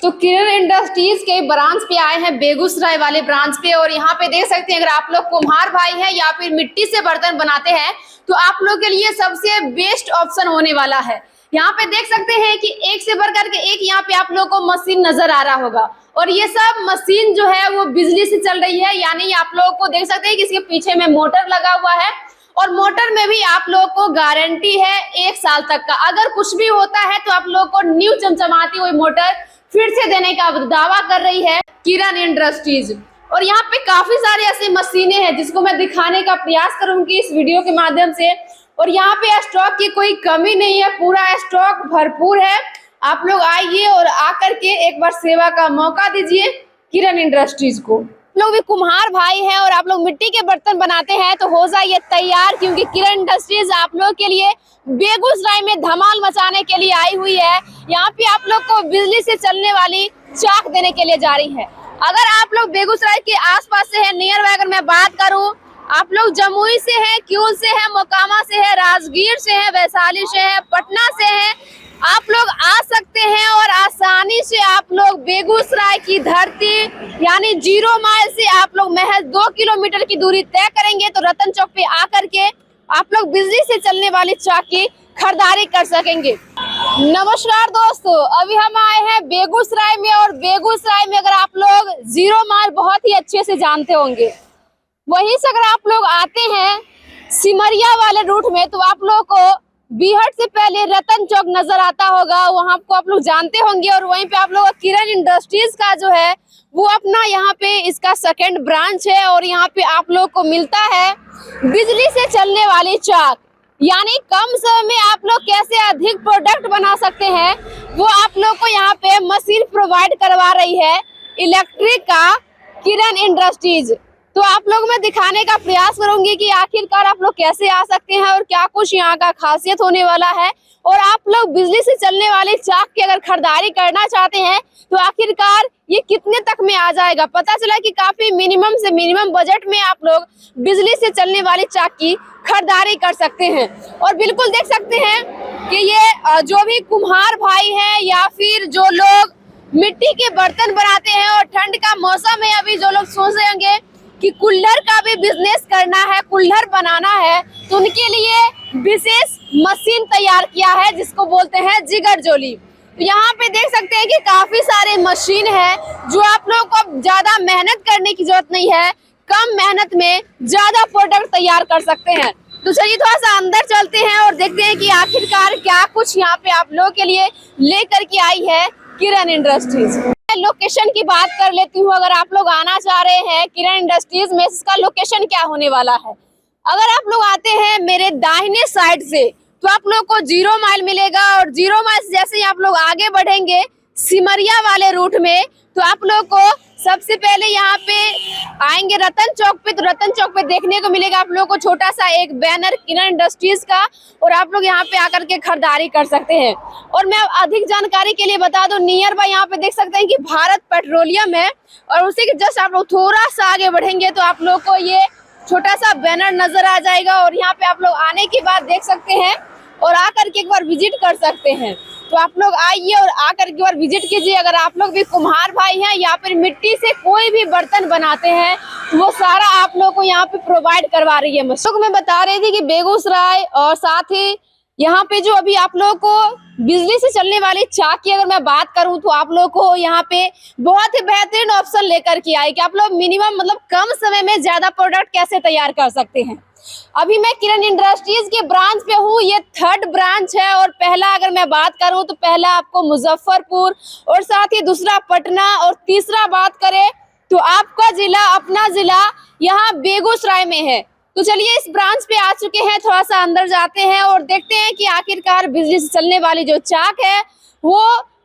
तो किरण इंडस्ट्रीज के ब्रांच पे आए हैं, बेगूसराय वाले ब्रांच पे। और यहाँ पे देख सकते हैं, अगर आप लोग कुम्हार भाई हैं या फिर मिट्टी से बर्तन बनाते हैं तो आप लोग के लिए सबसे बेस्ट ऑप्शन होने वाला है। यहाँ पे देख सकते हैं कि एक से बढ़कर के एक यहाँ पे आप लोग को मशीन नजर आ रहा होगा। और ये सब मशीन जो है वो बिजली से चल रही है, यानी आप लोगों को देख सकते हैं कि इसके पीछे में मोटर लगा हुआ है। और मोटर में भी आप लोग को गारंटी है 1 साल तक का। अगर कुछ भी होता है तो आप लोग को न्यू चमचमाती हुई मोटर फिर से देने का दावा कर रही है किरण इंडस्ट्रीज। और यहाँ पे काफी सारी ऐसी मशीनें हैं जिसको मैं दिखाने का प्रयास करूंगी इस वीडियो के माध्यम से। और यहाँ पे स्टॉक की कोई कमी नहीं है, पूरा स्टॉक भरपूर है। आप लोग आइए और आकर के एक बार सेवा का मौका दीजिए किरण इंडस्ट्रीज को। लोग भी कुम्हार भाई हैं और आप लोग मिट्टी के बर्तन बनाते हैं तो हो जाइए तैयार, क्योंकि किरण इंडस्ट्रीज आप लोग के लिए बेगूसराय में धमाल मचाने के लिए आई हुई है। यहाँ पे आप लोग को बिजली से चलने वाली चाक देने के लिए जा रही है। अगर आप लोग बेगूसराय के आसपास से है, नियर बाय अगर मैं बात करूँ, आप लोग जमुई से है, क्यूल से है, मोकामा से है, राजगीर से है, वैशाली से है, पटना से है, आप लोग आ सकते हैं। और आसानी से आप लोग बेगूसराय की धरती यानी 0 माइल से आप लोग महज 2 किलोमीटर की दूरी तय करेंगे तो रतन चौक पे आकर के आप लोग बिजली से चलने वाली चाक की खरीदारी कर सकेंगे। नमस्कार दोस्तों, अभी हम आए हैं बेगूसराय में। और बेगूसराय में अगर आप लोग 0 माइल बहुत ही अच्छे से जानते होंगे, वहीं से अगर आप लोग आते हैं सिमरिया वाले रूट में तो आप लोग को बीहट से पहले रतन चौक नजर आता होगा, वहां को आप लोग जानते होंगे। और वहीं पे आप लोग किरण इंडस्ट्रीज का जो है वो अपना यहाँ पे इसका सेकंड ब्रांच है। और यहाँ पे आप लोग को मिलता है बिजली से चलने वाली चाक, यानी कम समय में आप लोग कैसे अधिक प्रोडक्ट बना सकते हैं वो आप लोग को यहाँ पे मशीन प्रोवाइड करवा रही है इलेक्ट्रिक का किरण इंडस्ट्रीज। तो आप लोग मैं दिखाने का प्रयास करूंगी कि आखिरकार आप लोग कैसे आ सकते हैं और क्या कुछ यहाँ का खासियत होने वाला है। और आप लोग बिजली से चलने वाली चाक की अगर खरीदारी करना चाहते हैं तो आखिरकार ये कितने तक में आ जाएगा। पता चला कि काफी मिनिमम से मिनिमम बजट में आप लोग बिजली से चलने वाली चाक की खरीदारी कर सकते हैं। और बिल्कुल देख सकते हैं कि ये जो भी कुम्हार भाई हैं या फिर जो लोग मिट्टी के बर्तन बनाते हैं और ठंड का मौसम है, अभी जो लोग सोच रहे होंगे कि कुल्हड़ का भी बिजनेस करना है, कुल्हड़ बनाना है, तो उनके लिए विशेष मशीन तैयार किया है जिसको बोलते हैं जिगर जोली। तो यहाँ पे देख सकते हैं कि काफी सारे मशीन है जो आप लोगों को ज्यादा मेहनत करने की जरूरत नहीं है, कम मेहनत में ज्यादा प्रोडक्ट तैयार कर सकते हैं। तो चलिए थोड़ा सा अंदर चलते हैं और देखते हैं कि आखिरकार क्या कुछ यहाँ पे आप लोगों के लिए लेकर के आई है किरण इंडस्ट्रीज। लोकेशन की बात कर लेती हूँ। अगर आप लोग आना चाह रहे हैं किरण इंडस्ट्रीज में, इसका लोकेशन क्या होने वाला है। अगर आप लोग आते हैं मेरे दाहिने साइड से तो आप लोग को 0 माइल मिलेगा। और 0 माइल से जैसे ही आप लोग आगे बढ़ेंगे सिमरिया वाले रूट में तो आप लोग को सबसे पहले यहाँ पे आएंगे रतन चौक पे। तो रतन चौक पे देखने को मिलेगा आप लोग को छोटा सा एक बैनर किरण इंडस्ट्रीज का, और आप लोग यहाँ पे आकर के खरीदारी कर सकते हैं। और मैं अधिक जानकारी के लिए बता दूं, नियर बाय यहाँ पे देख सकते हैं कि भारत पेट्रोलियम है। और उसी के जस्ट आप लोग थोड़ा सा आगे बढ़ेंगे तो आप लोग को ये छोटा सा बैनर नजर आ जाएगा। और यहाँ पे आप लोग आने के बाद देख सकते हैं और आकर के एक बार विजिट कर सकते हैं। तो आप लोग आइए और आकर के एक बार विजिट कीजिए। अगर आप लोग भी कुम्हार भाई हैं या फिर मिट्टी से कोई भी बर्तन बनाते हैं वो सारा आप लोग को यहाँ पे प्रोवाइड करवा रही है। तो मैं बता रही थी कि बेगूसराय और साथ ही यहाँ पे जो अभी आप लोगों को बिजली से चलने वाली चाक की अगर मैं बात करूं तो आप लोगों को यहाँ पे बहुत ही बेहतरीन ऑप्शन लेकर के आई कि आप लोग मिनिमम मतलब कम समय में ज्यादा प्रोडक्ट कैसे तैयार कर सकते हैं। अभी मैं किरण इंडस्ट्रीज के ब्रांच पे हूँ, ये 3rd ब्रांच है। और पहला अगर मैं बात करूँ तो पहला आपको मुजफ्फरपुर और साथ ही दूसरा पटना और तीसरा बात करें तो आपका जिला अपना जिला यहाँ बेगूसराय में है। तो चलिए इस ब्रांच पे आ चुके हैं, थोड़ा सा अंदर जाते हैं और देखते हैं कि आखिरकार बिजली से चलने वाली जो चाक है वो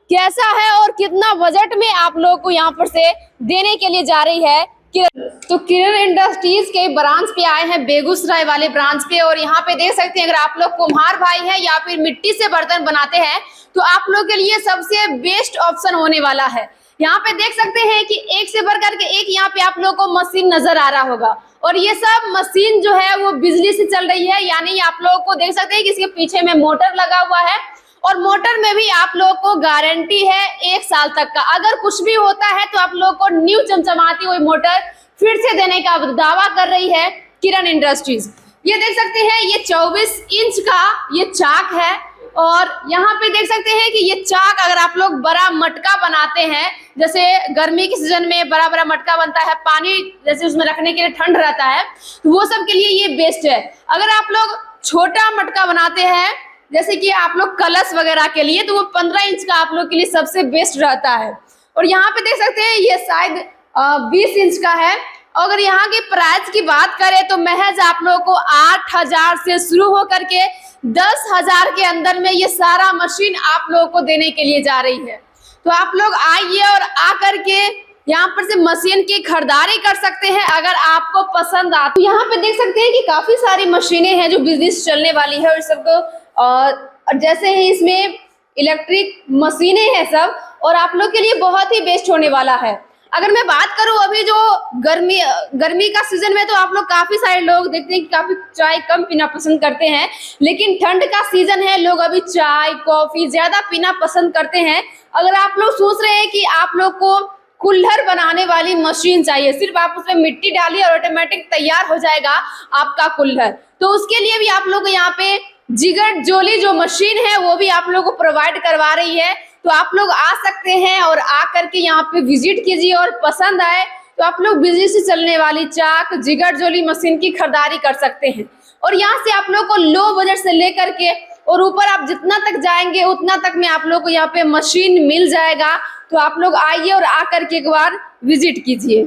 कैसा है और कितना बजट में आप लोगों को यहाँ पर से देने के लिए जा रही है। तो किरण इंडस्ट्रीज के ब्रांच पे आए हैं बेगूसराय वाले ब्रांच पे। और यहाँ पे देख सकते हैं अगर आप लोग कुम्हार भाई हैं या फिर मिट्टी से बर्तन बनाते हैं तो आप लोग के लिए सबसे बेस्ट ऑप्शन होने वाला है। यहाँ पे देख सकते हैं कि एक से बढ़कर के एक यहाँ पे आप लोग को मशीन नजर आ रहा होगा। और ये सब मशीन जो है वो बिजली से चल रही है, यानी आप लोगों को देख सकते हैं कि इसके पीछे में मोटर लगा हुआ है। और मोटर में भी आप लोगों को गारंटी है 1 साल तक का। अगर कुछ भी होता है तो आप लोगों को न्यू चमचमाती हुई मोटर फिर से देने का दावा कर रही है किरण इंडस्ट्रीज। ये देख सकते हैं, ये 24 इंच का ये चाक है और यहाँ पे देख सकते हैं कि ये चाक अगर आप लोग बड़ा मटका बनाते हैं, जैसे गर्मी के सीजन में बड़ा बड़ा मटका बनता है, पानी जैसे उसमें रखने के लिए ठंड रहता है, तो वो सब के लिए ये बेस्ट है। अगर आप लोग छोटा मटका बनाते हैं जैसे कि आप लोग कलश वगैरह के लिए, तो वो 15 इंच का आप लोग के लिए सबसे बेस्ट रहता है। और यहाँ पे देख सकते हैं ये शायद 20 इंच का है। अगर यहाँ की प्राइस की बात करें तो महज आप लोगों को 8,000 से शुरू होकर के 10,000 के अंदर में ये सारा मशीन आप लोगों को देने के लिए जा रही है। तो आप लोग आइए और आकर के यहाँ पर से मशीन की खरीदारी कर सकते हैं अगर आपको पसंद आ। तो यहाँ पे देख सकते हैं कि काफी सारी मशीनें हैं जो बिजनेस चलने वाली है और सबको और जैसे ही इसमें इलेक्ट्रिक मशीनें हैं सब, और आप लोग के लिए बहुत ही बेस्ट होने वाला है। अगर मैं बात करूं अभी जो गर्मी का सीजन में, तो आप लोग काफी सारे लोग देखते हैं कि काफी चाय कम पीना पसंद करते हैं, लेकिन ठंड का सीजन है, लोग अभी चाय कॉफी ज्यादा पीना पसंद करते हैं। अगर आप लोग सोच रहे हैं कि आप लोग को कुल्हड़ बनाने वाली मशीन चाहिए, सिर्फ आप उसमें मिट्टी डालिए और ऑटोमेटिक तैयार हो जाएगा आपका कुल्हड़, तो उसके लिए भी आप लोग को यहाँ पे जिगर जोली जो मशीन है वो भी आप लोग को प्रोवाइड करवा रही है। तो आप लोग आ सकते हैं और आकर के यहाँ पे विजिट कीजिए और पसंद आए तो आप लोग बिजली से चलने वाली चाक जिगर जोली मशीन की खरीदारी कर सकते हैं। और यहाँ से आप लोग को लो बजट से लेकर के और ऊपर आप जितना तक जाएंगे उतना तक में आप लोग को यहाँ पे मशीन मिल जाएगा। तो आप लोग आइए और आकर के एक बार विजिट कीजिए।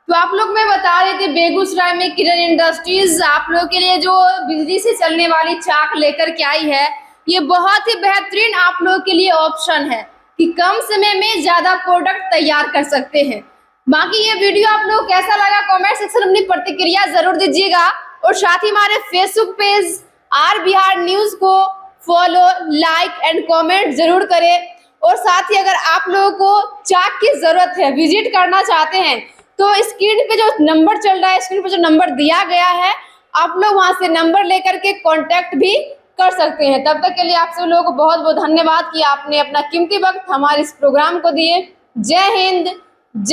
तो आप लोग मैं बता रही थी बेगूसराय में किरण इंडस्ट्रीज आप लोग के लिए जो बिजली से चलने वाली चाक लेकर के आई है, ये बहुत ही बेहतरीन आप लोग के लिए ऑप्शन है कि कम समय में ज्यादा प्रोडक्ट तैयार कर सकते हैं। बाकी ये वीडियो आप लोग कैसा लगा कमेंट सेक्शन में अपनी प्रतिक्रिया जरूर दीजिएगा और साथ ही हमारे Facebook page R Bihar news को फॉलो लाइक एंड कमेंट जरूर करें। और साथ ही अगर आप लोगों को चाक की जरूरत है, विजिट करना चाहते हैं, तो स्क्रीन पे जो नंबर चल रहा है, स्क्रीन पे जो नंबर दिया गया है, आप लोग वहां से नंबर लेकर के कांटेक्ट भी कर सकते हैं। तब तक के लिए आप सब लोगों को बहुत बहुत धन्यवाद कि आपने अपना कीमती वक्त हमारे इस प्रोग्राम को दिए। जय हिंद,